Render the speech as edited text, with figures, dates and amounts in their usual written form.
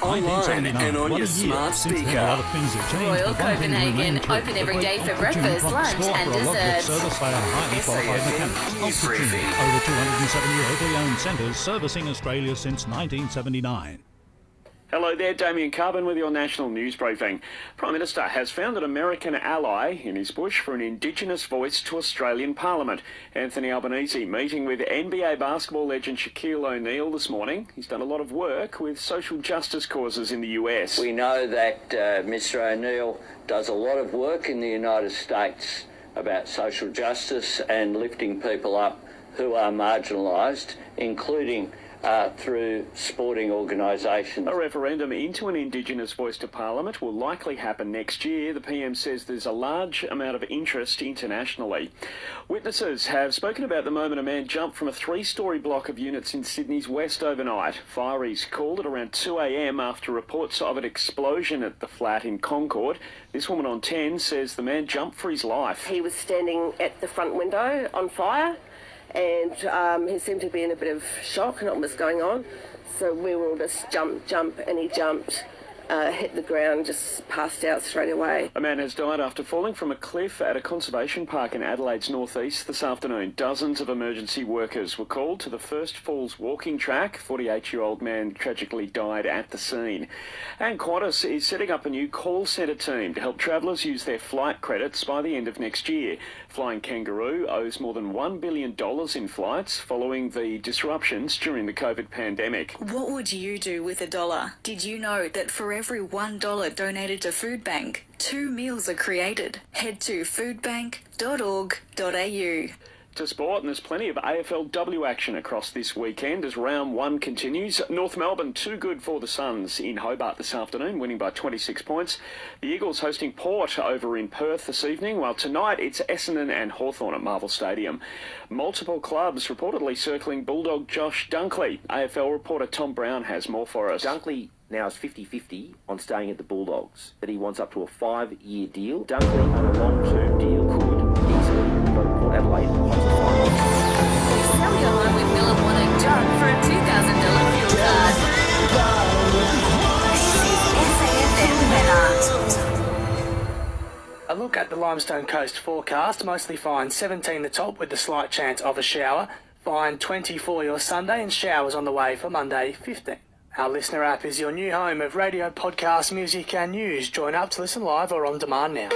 online and on your smart speaker. Royal Copenhagen, open every day for breakfast, lunch and desserts. SAFM News Briefing. Over 270 locally owned centres servicing Australia since 1979. Hello there, Damien Carven with your national news briefing. Prime Minister has found an American ally in his push for an Indigenous voice to Australian Parliament. Anthony Albanese meeting with NBA basketball legend Shaquille O'Neal this morning. He's done a lot of work with social justice causes in the US. We know that Mr O'Neal does a lot of work in the United States about social justice and lifting people up who are marginalised, including through sporting organisations. A referendum into an Indigenous voice to Parliament will likely happen next year. The PM says there's a large amount of interest internationally. Witnesses have spoken about the moment a man jumped from a three-storey block of units in Sydney's west overnight. Fireys called at around 2 a.m. after reports of an explosion at the flat in Concord. This woman on 10 says the man jumped for his life. He was standing at the front window on fire, and he seemed to be in a bit of shock at what was going on. So we were all just jump, and he jumped, hit the ground, just passed out straight away. A man has died after falling from a cliff at a conservation park in Adelaide's northeast this afternoon. Dozens of emergency workers were called to the First Falls walking track. 48-year-old man tragically died at the scene. And Qantas is setting up a new call centre team to help travellers use their flight credits by the end of next year. Flying Kangaroo owes more than $1 billion in flights following the disruptions during the COVID pandemic. What would you do with $1? Did you know that for every $1 donated to Food Bank, 2 meals are created? Head to foodbank.org.au. To sport, and there's plenty of AFLW action across this weekend as round one continues. North Melbourne too good for the Suns in Hobart this afternoon, winning by 26 points. The Eagles hosting Port over in Perth this evening, while tonight it's Essendon and Hawthorn at Marvel Stadium. Multiple clubs reportedly circling Bulldog Josh Dunkley. AFL reporter Tom Brown has more for us. Dunkley now is 50-50 on staying at the Bulldogs, that he wants up to a 5-year deal. Dunkley on a long-term deal could easily go to Port Adelaide once the final. Sell your home with Miller Warning Jug for a $2,000 fuel card. This is SAFM Weather. A look at the Limestone Coast forecast. Mostly fine, 17 the top with the slight chance of a shower. Fine 20 for your Sunday and showers on the way for Monday 15. Our listener app is your new home of radio, podcast, music and news. Join up to listen live or on demand now.